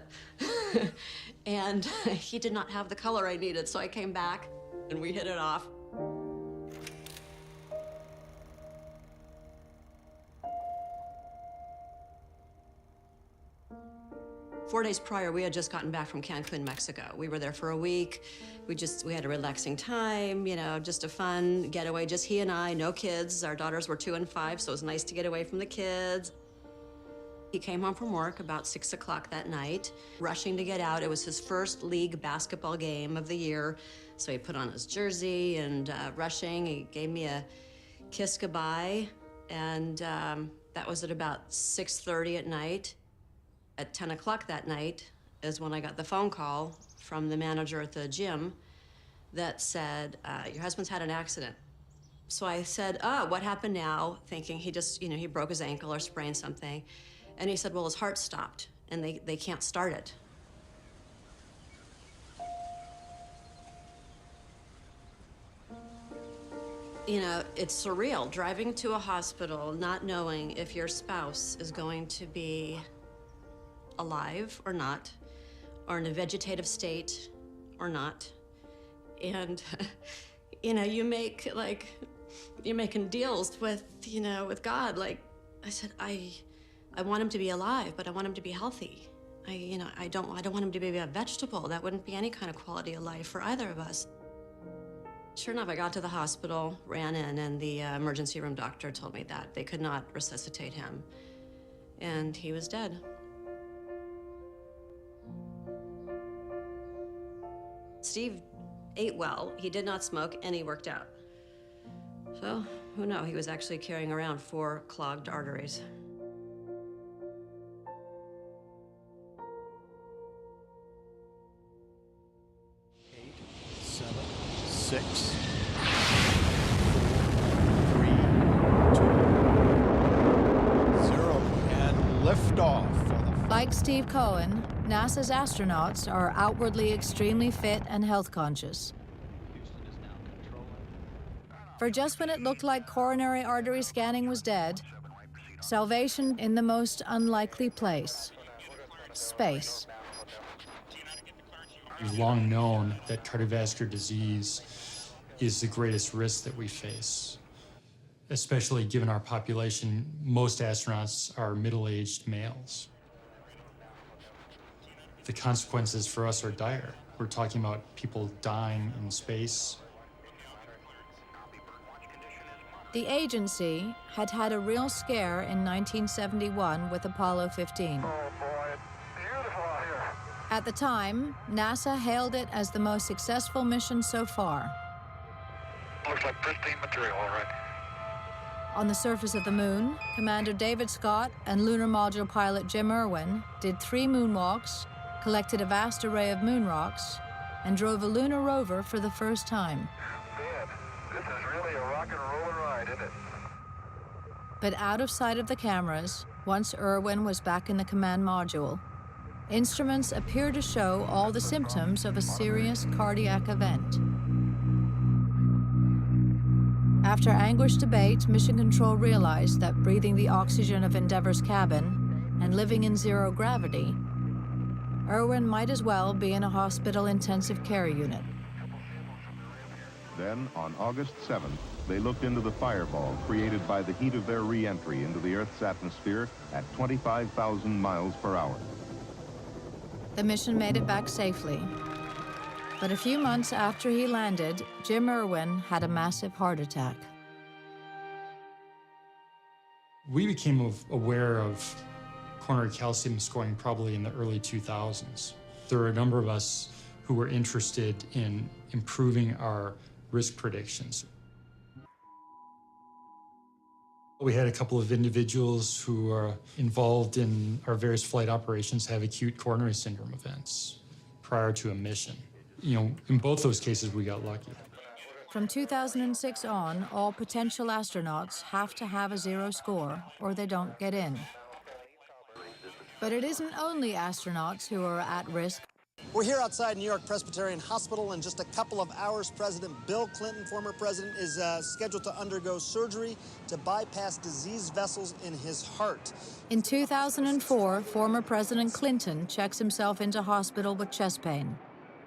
[SPEAKER 8] and he did not have the color I needed, so I came back and we hit it off. Four days prior, we had just gotten back from Cancun, Mexico. We were there for a week. We had a relaxing time, you know, just a fun getaway, just he and I, no kids. Our daughters were 2 and 5, so it was nice to get away from the kids. He came home from work about 6 o'clock that night, rushing to get out. It was his first league basketball game of the year, so he put on his jersey and rushing. He gave me a kiss goodbye, and that was at about 6:30 at night. At 10 o'clock that night is when I got the phone call from the manager at the gym that said, your husband's had an accident. So I said, what happened now? Thinking he just, you know, he broke his ankle or sprained something. And he said, well, his heart stopped and they can't start it. You know, it's surreal driving to a hospital not knowing if your spouse is going to be alive or not, or in a vegetative state or not. And, you know, you're making deals with, you know, with God. Like, I said, I want him to be alive, but I want him to be healthy. I don't want him to be a vegetable. That wouldn't be any kind of quality of life for either of us. Sure enough, I got to the hospital, ran in, and the emergency room doctor told me that they could not resuscitate him, and he was dead. Steve ate well, he did not smoke, and he worked out. So, who knows? He was actually carrying around 4 clogged arteries.
[SPEAKER 12] Six, 4, 3, 2, 0, and lift off.
[SPEAKER 2] Like Steve Cohen, NASA's astronauts are outwardly extremely fit and health conscious. For just when it looked like coronary artery scanning was dead, salvation in the most unlikely place: space.
[SPEAKER 9] We've long known that cardiovascular disease is the greatest risk that we face, especially given our population. Most astronauts are middle-aged males. The consequences for us are dire. We're talking about people dying in space.
[SPEAKER 2] The agency had had a real scare in 1971 with Apollo 15. At the time, NASA hailed it as the most successful mission so far.
[SPEAKER 4] Looks like pristine material, all right.
[SPEAKER 2] On the surface of the moon, Commander David Scott and Lunar Module pilot Jim Irwin did 3 moonwalks, collected a vast array of moon rocks, and drove a lunar rover for the first time.
[SPEAKER 4] Man, this is really a rock and roller ride, isn't it?
[SPEAKER 2] But out of sight of the cameras, once Irwin was back in the command module, instruments appear to show all the symptoms of a serious cardiac event. After anguished debate, Mission Control realized that breathing the oxygen of Endeavour's cabin and living in zero gravity, Irwin might as well be in a hospital intensive care unit.
[SPEAKER 10] Then, on August 7th, they looked into the fireball created by the heat of their re-entry into the Earth's atmosphere at 25,000 miles per hour.
[SPEAKER 2] The mission made it back safely. But a few months after he landed, Jim Irwin had a massive heart attack.
[SPEAKER 9] We became aware of coronary calcium scoring probably in the early 2000s. There were a number of us who were interested in improving our risk predictions. We had a couple of individuals who are involved in our various flight operations have acute coronary syndrome events prior to a mission. In both those cases, we got lucky.
[SPEAKER 2] From 2006 on, all potential astronauts have to have a 0 score or they don't get in. But it isn't only astronauts who are at risk.
[SPEAKER 14] We're here outside New York Presbyterian Hospital. In just a couple of hours, President Bill Clinton, former president, is scheduled to undergo surgery to bypass diseased vessels in his heart.
[SPEAKER 2] In 2004, former President Clinton checks himself into hospital with chest pain,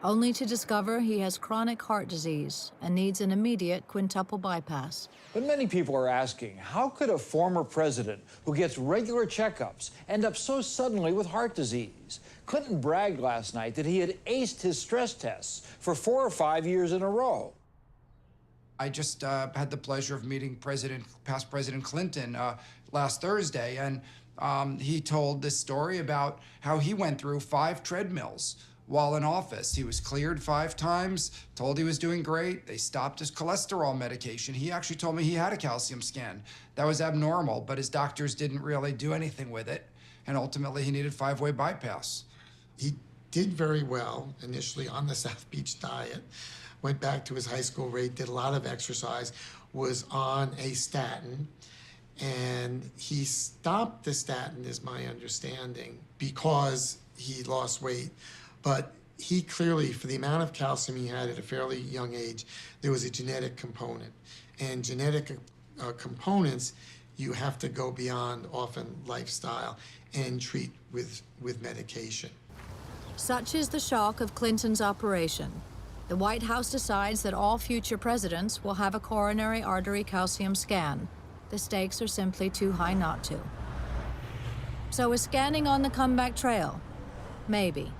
[SPEAKER 2] only to discover he has chronic heart disease and needs an immediate quintuple bypass.
[SPEAKER 17] But many people are asking, how could a former president who gets regular checkups end up so suddenly with heart disease? Clinton bragged last night that he had aced his stress tests for 4 or 5 years in a row.
[SPEAKER 18] I just had the pleasure of meeting past President Clinton last Thursday, and he told this story about how he went through 5 treadmills while in office. He was cleared 5 times, told he was doing great. They stopped his cholesterol medication. He actually told me he had a calcium scan. That was abnormal, but his doctors didn't really do anything with it, and ultimately he needed 5-way bypass.
[SPEAKER 5] He did very well initially on the South Beach diet, went back to his high school rate, did a lot of exercise, was on a statin, and he stopped the statin, is my understanding, because he lost weight. But he clearly, for the amount of calcium he had at a fairly young age, there was a genetic component. And genetic components, you have to go beyond often lifestyle and treat with medication.
[SPEAKER 2] Such is the shock of Clinton's operation. The White House decides that all future presidents will have a coronary artery calcium scan. The stakes are simply too high not to. So is scanning on the comeback trail? Maybe.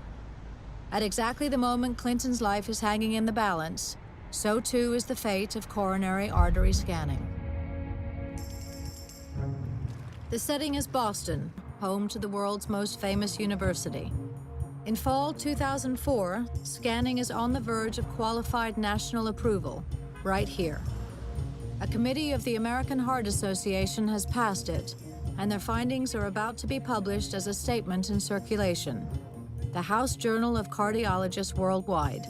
[SPEAKER 2] At exactly the moment Clinton's life is hanging in the balance, so too is the fate of coronary artery scanning. The setting is Boston, home to the world's most famous university. In fall 2004, scanning is on the verge of qualified national approval, right here. A committee of the American Heart Association has passed it, and their findings are about to be published as a statement in circulation. The House Journal of Cardiologists Worldwide.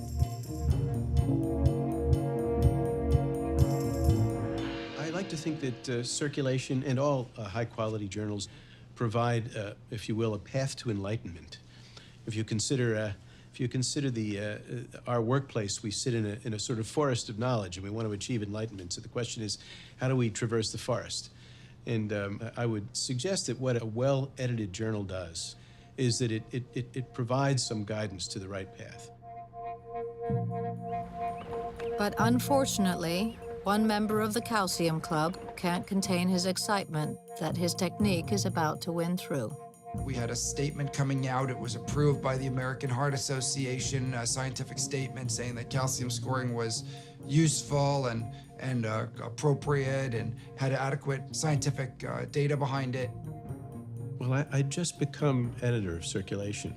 [SPEAKER 24] I like to think that circulation and all high-quality journals provide, if you will, a path to enlightenment. If you consider our workplace, we sit in a sort of forest of knowledge, and we want to achieve enlightenment. So the question is, how do we traverse the forest? And I would suggest that what a well-edited journal does is that it provides some guidance to the right path.
[SPEAKER 2] But unfortunately, one member of the Calcium Club can't contain his excitement that his technique is about to win through.
[SPEAKER 18] We had a statement coming out. It was approved by the American Heart Association, a scientific statement saying that calcium scoring was useful and appropriate and had adequate scientific data behind it.
[SPEAKER 24] Well, I'd just become editor of Circulation.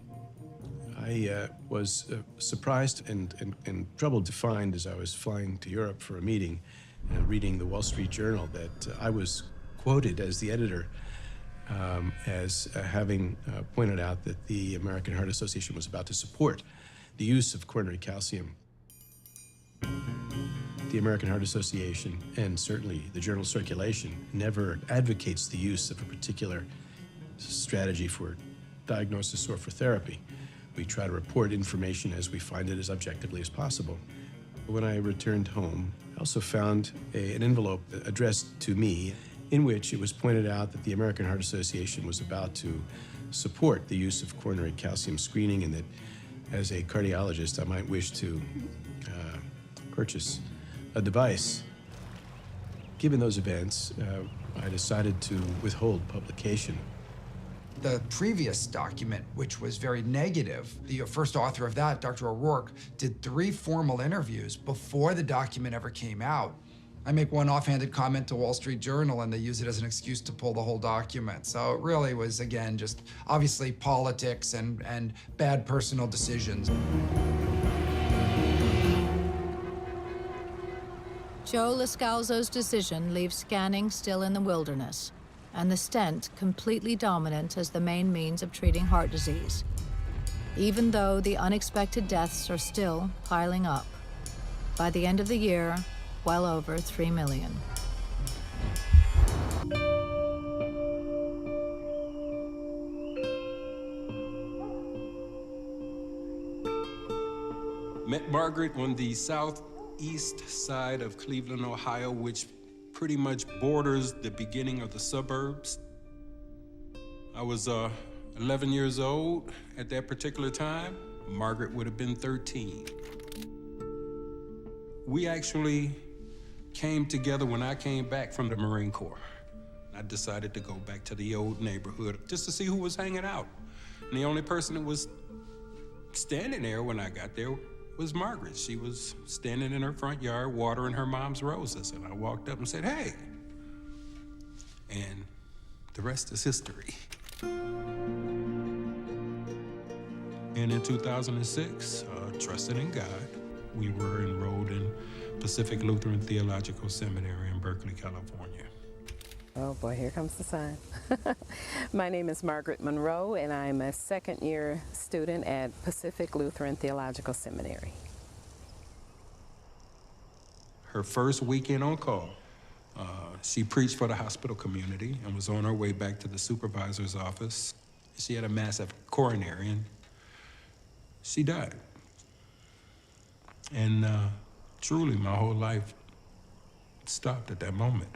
[SPEAKER 24] I was surprised and troubled to find, as I was flying to Europe for a meeting, reading the Wall Street Journal, that I was quoted as the editor as having pointed out that the American Heart Association was about to support the use of coronary calcium. The American Heart Association, and certainly the journal Circulation, never advocates the use of a particular strategy for diagnosis or for therapy. We try to report information as we find it as objectively as possible. When I returned home, I also found an envelope addressed to me in which it was pointed out that the American Heart Association was about to support the use of coronary calcium screening, and that as a cardiologist, I might wish to purchase a device. Given those events, I decided to withhold publication.
[SPEAKER 18] The previous document, which was very negative, the first author of that, Dr. O'Rourke, did 3 formal interviews before the document ever came out. I make one offhanded comment to Wall Street Journal, and they use it as an excuse to pull the whole document. So it really was, again, just obviously politics and bad personal decisions.
[SPEAKER 2] Joe Lascalzo's decision leaves scanning still in the wilderness, and the stent completely dominant as the main means of treating heart disease. even though the unexpected deaths are still piling up. By the end of the year, well over 3 million.
[SPEAKER 3] Met Margaret on the southeast side of Cleveland, Ohio, which pretty much borders the beginning of the suburbs. I was 11 years old at that particular time. Margaret would have been 13. We actually came together when I came back from the Marine Corps. I decided to go back to the old neighborhood just to see who was hanging out. And the only person that was standing there when I got there was Margaret. She was standing in her front yard watering her mom's roses, and I walked up and said, "Hey." And the rest is history. And in 2006, trusted in God, we were enrolled in Pacific Lutheran Theological Seminary in Berkeley, California.
[SPEAKER 15] Oh boy, here comes the sign. My name is Margaret Monroe, and I'm a second-year student at Pacific Lutheran Theological Seminary.
[SPEAKER 3] Her first weekend on call, she preached for the hospital community and was on her way back to the supervisor's office. She had a massive coronary, and she died. And truly, my whole life stopped at that moment.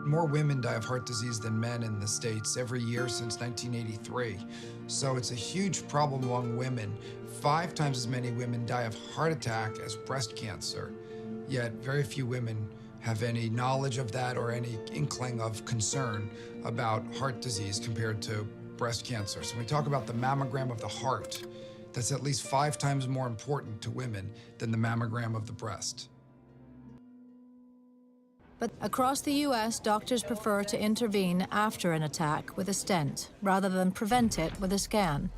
[SPEAKER 18] More women die of heart disease than men in the States every year since 1983. So it's a huge problem among women. 5 times as many women die of heart attack as breast cancer. Yet very few women have any knowledge of that or any inkling of concern about heart disease compared to breast cancer. So when we talk about the mammogram of the heart, that's at least 5 times more important to women than the mammogram of the breast.
[SPEAKER 2] But across the U.S., doctors prefer to intervene after an attack with a stent rather than prevent it with a scan,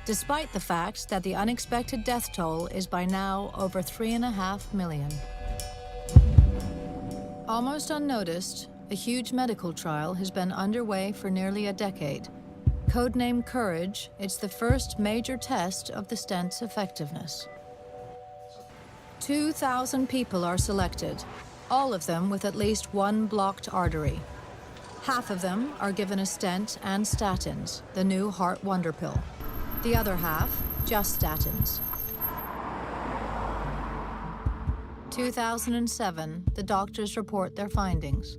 [SPEAKER 2] despite the fact that the unexpected death toll is by now over 3.5 million. Almost unnoticed, a huge medical trial has been underway for nearly a decade. Codenamed Courage, it's the first major test of the stent's effectiveness. 2,000 people are selected, all of them with at least one blocked artery. Half of them are given a stent and statins, the new heart wonder pill. The other half, just statins. 2007, the doctors report their findings.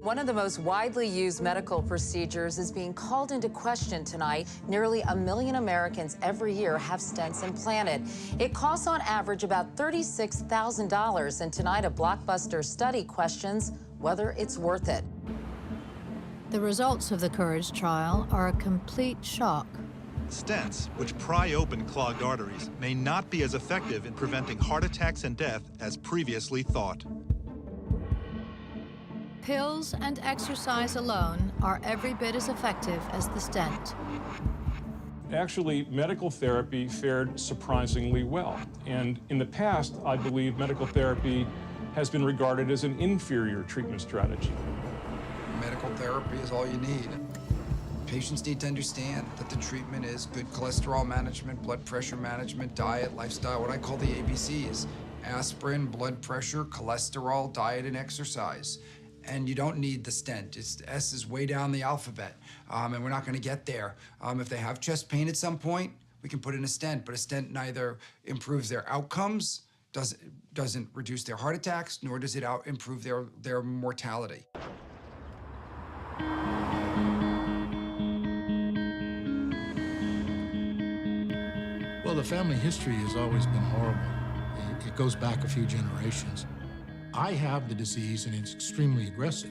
[SPEAKER 19] One of the most widely used medical procedures is being called into question tonight. Nearly 1 million Americans every year have stents implanted. It costs on average about $36,000, and tonight a blockbuster study questions whether it's worth it.
[SPEAKER 2] The results of the Courage trial are a complete shock.
[SPEAKER 22] Stents, which pry open clogged arteries, may not be as effective in preventing heart attacks and death as previously thought.
[SPEAKER 2] Pills and exercise alone are every bit as effective as the stent.
[SPEAKER 25] Actually, medical therapy fared surprisingly well. And in the past, I believe medical therapy has been regarded as an inferior treatment strategy.
[SPEAKER 18] Medical therapy is all you need. Patients need to understand that the treatment is good cholesterol management, blood pressure management, diet, lifestyle, what I call the ABCs. Aspirin, blood pressure, cholesterol, diet, and exercise. And you don't need the stent. S is way down the alphabet, and we're not going to get there. If they have chest pain at some point, we can put in a stent, but a stent neither improves their outcomes, doesn't reduce their heart attacks, nor does it improve their mortality.
[SPEAKER 26] Well, the family history has always been horrible. It goes back a few generations. I have the disease, and it's extremely aggressive.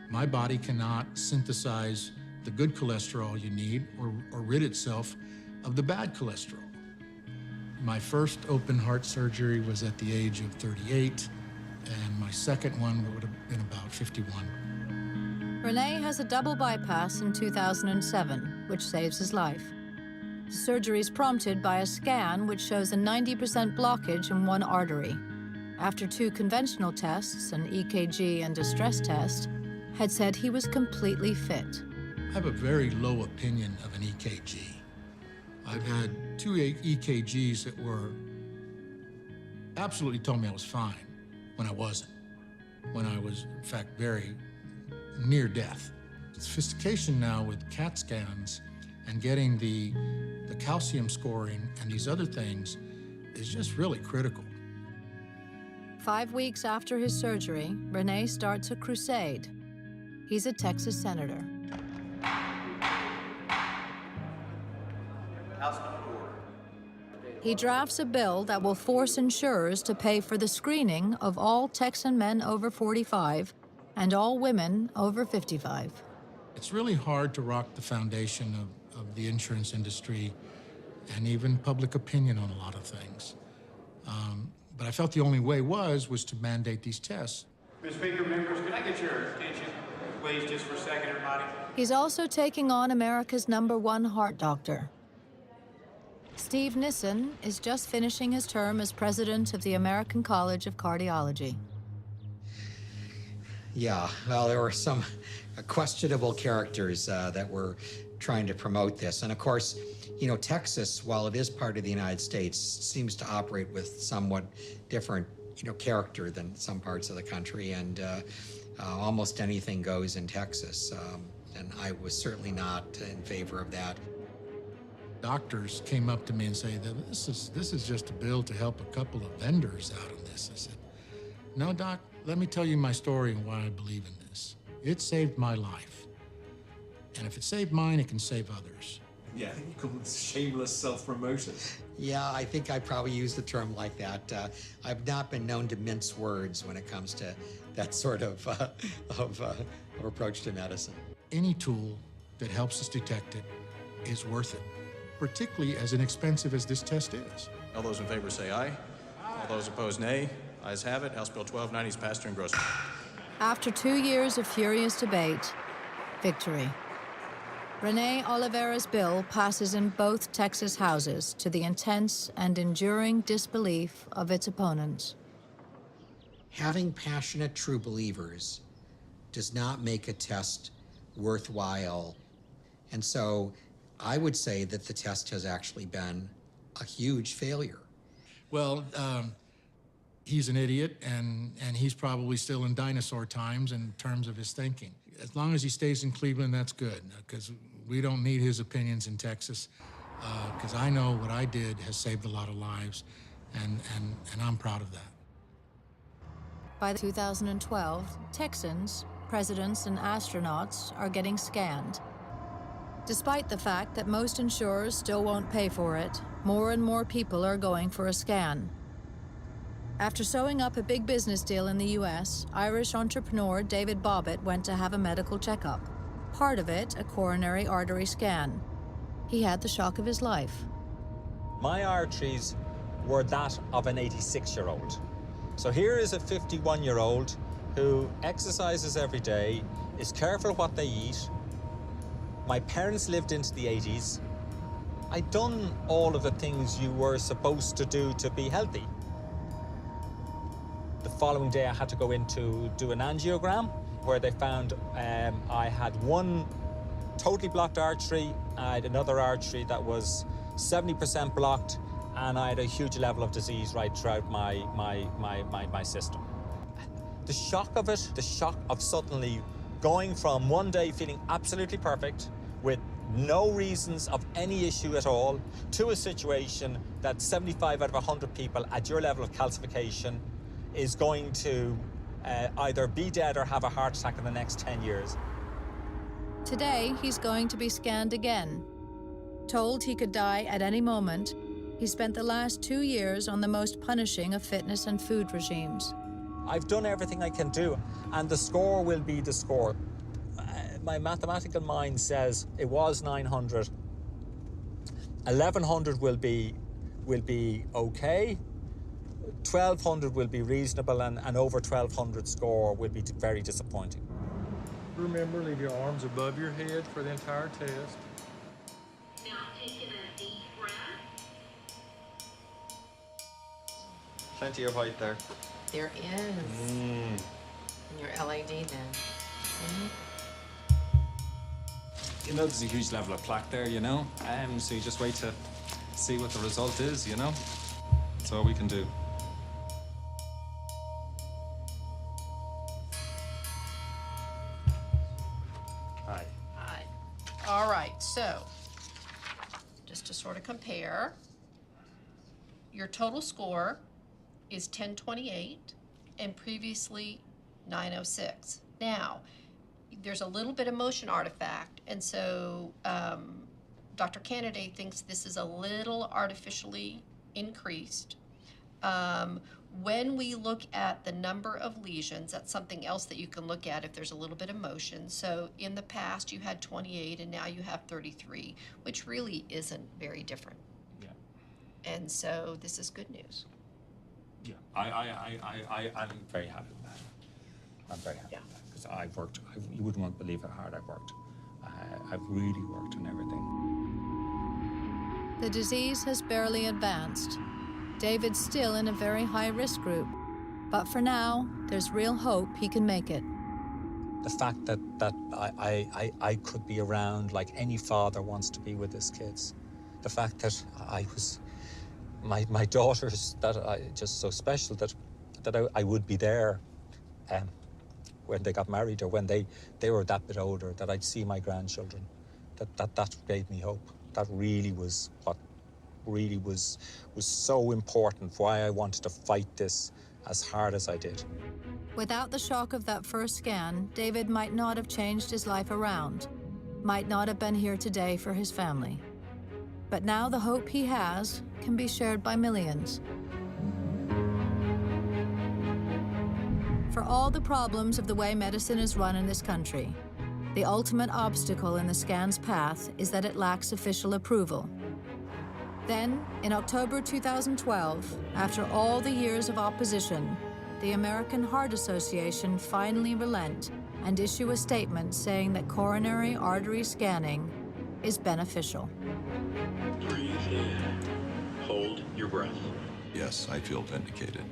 [SPEAKER 26] My body cannot synthesize the good cholesterol you need or rid itself of the bad cholesterol. My first open heart surgery was at the age of 38, and my second one would have been about 51.
[SPEAKER 2] Renee has a double bypass in 2007, which saves his life. The surgery is prompted by a scan which shows a 90% blockage in one artery. After 2 conventional tests, an EKG and a stress test, had said he was completely fit.
[SPEAKER 26] I have a very low opinion of an EKG. I've had 2 EKGs that were absolutely told me I was fine when I wasn't, when I was, in fact, very near death. Sophistication now with CAT scans and getting the calcium scoring and these other things is just really critical.
[SPEAKER 2] 5 weeks after his surgery, Rene starts a crusade. He's a Texas senator. He drafts a bill that will force insurers to pay for the screening of all Texan men over 45 and all women over 55.
[SPEAKER 26] It's really hard to rock the foundation of the insurance industry and even public opinion on a lot of things. But I felt the only way was to mandate these tests.
[SPEAKER 1] Mr. Speaker, members, can I get your attention, please, just for a second, everybody?
[SPEAKER 2] He's also taking on America's #1 heart doctor. Steve Nissen is just finishing his term as president of the American College of Cardiology.
[SPEAKER 7] Yeah, well, there were some questionable characters that were trying to promote this. And of course, you know, Texas, while it is part of the United States, seems to operate with somewhat different, you know, character than some parts of the country. And almost anything goes in Texas. And I was certainly not in favor of that.
[SPEAKER 26] Doctors came up to me and said that this is just a bill to help a couple of vendors out on this. I said, no, Doc, let me tell you my story and why I believe in this. It saved my life. And if it saved mine, it can save others.
[SPEAKER 6] Yeah, I think you call it shameless self-promotion.
[SPEAKER 7] Yeah, I think I probably used a term like that. I've not been known to mince words when it comes to that sort of approach to medicine.
[SPEAKER 26] Any tool that helps us detect it is worth it, particularly as inexpensive as this test is.
[SPEAKER 6] All those in favor say aye. All those opposed, nay. Ayes have it. House Bill 1290 is passed and engrossed.
[SPEAKER 2] After 2 years of furious debate, victory. Rene Oliveira's bill passes in both Texas houses to the intense and enduring disbelief of its opponents.
[SPEAKER 7] Having passionate true believers does not make a test worthwhile. And so I would say that the test has actually been a huge failure.
[SPEAKER 26] Well, he's an idiot, and he's probably still in dinosaur times in terms of his thinking. As long as he stays in Cleveland, that's good, because we don't need his opinions in Texas, because I know what I did has saved a lot of lives, and I'm proud of that.
[SPEAKER 2] By 2012, Texans, presidents, and astronauts are getting scanned. Despite the fact that most insurers still won't pay for it, more and more people are going for a scan. After sewing up a big business deal in the U.S., Irish entrepreneur David Bobbitt went to have a medical checkup. Part of it, a coronary artery scan. He had the shock of his life.
[SPEAKER 11] My arteries were that of an 86-year-old. So here is a 51-year-old who exercises every day, is careful what they eat. My parents lived into the 80s. I'd done all of the things you were supposed to do to be healthy. The following day, I had to go in to do an angiogram, where they found I had one totally blocked artery, I had another artery that was 70% blocked, and I had a huge level of disease right throughout my system. The shock of it, the shock of suddenly going from one day feeling absolutely perfect, with no reasons of any issue at all, to a situation that 75 out of 100 people at your level of calcification is going to either be dead or have a heart attack in the next 10 years.
[SPEAKER 2] Today, he's going to be scanned again. Told he could die at any moment, he spent the last 2 years on the most punishing of fitness and food regimes.
[SPEAKER 11] I've done everything I can do, and the score will be the score. My mathematical mind says it was 900. 1100 will be okay. 1200 will be reasonable, and over 1200 score will be very disappointing.
[SPEAKER 25] Remember, leave your arms above your head for the entire test.
[SPEAKER 13] Now take it a deep
[SPEAKER 6] Plenty of height there.
[SPEAKER 8] There is. And your LAD then. See?
[SPEAKER 13] You know, there's a huge level of plaque there, you know? So you just wait to see what the result is, you know? That's all we can do. Hi.
[SPEAKER 8] Hi. All right, so just to sort of compare, your total score is 1028 and previously 906. Now, there's a little bit of motion artifact, and so Dr. Candidate thinks this is a little artificially increased. When we look at the number of lesions, that's something else that you can look at if there's a little bit of motion. So in the past, you had 28, and now you have 33, which really isn't very different.
[SPEAKER 13] Yeah.
[SPEAKER 8] And so this is good news.
[SPEAKER 13] Yeah. I'm very happy with that. I'm very happy with that. Because I've worked, you wouldn't want to believe how hard I've worked. I've really worked on everything.
[SPEAKER 2] The disease has barely advanced. David's still in a very high-risk group. But for now, there's real hope he can make it.
[SPEAKER 11] The fact that I could be around like any father wants to be with his kids. The fact that I was, my daughters, that I just so special that I would be there when they got married or when they were that bit older, that I'd see my grandchildren. That gave me hope. That really was what really was so important, why I wanted to fight this as hard as I did.
[SPEAKER 2] Without the shock of that first scan, David might not have changed his life around, might not have been here today for his family. But now the hope he has can be shared by millions. For all the problems of the way medicine is run in this country, the ultimate obstacle in the scan's path is that it lacks official approval. Then, in October 2012, after all the years of opposition, the American Heart Association finally relent and issue a statement saying that coronary artery scanning is beneficial.
[SPEAKER 16] Breathe in. Hold your breath.
[SPEAKER 20] Yes, I feel vindicated.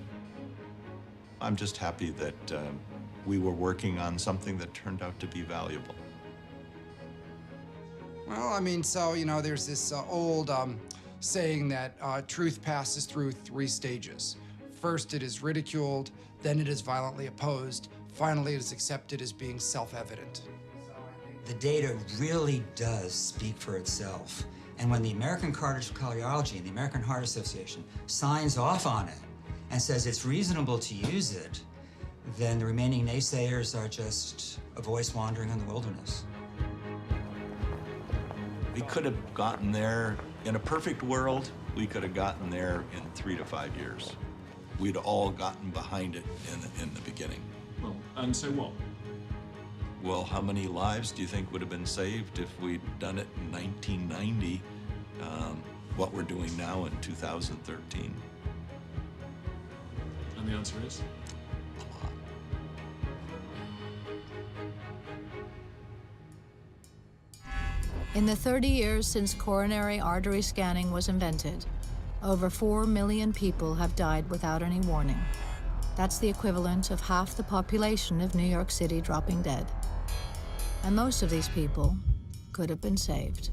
[SPEAKER 20] I'm just happy that we were working on something that turned out to be valuable.
[SPEAKER 18] Well, I mean, so, you know, there's this old saying that truth passes through 3 stages. First, it is ridiculed, then it is violently opposed, finally it is accepted as being self-evident.
[SPEAKER 21] The data really does speak for itself. And when the American College of Cardiology and the American Heart Association signs off on it and says it's reasonable to use it, then the remaining naysayers are just a voice wandering in the wilderness.
[SPEAKER 20] We could have gotten there, in a perfect world, we could have gotten there in 3 to 5 years. We'd all gotten behind it in the beginning.
[SPEAKER 25] Well, and so what?
[SPEAKER 20] Well, how many lives do you think would have been saved if we'd done it in 1990, what we're doing now in 2013?
[SPEAKER 25] And the answer is?
[SPEAKER 2] In the 30 years since coronary artery scanning was invented, over 4 million people have died without any warning. That's the equivalent of half the population of New York City dropping dead. And most of these people could have been saved.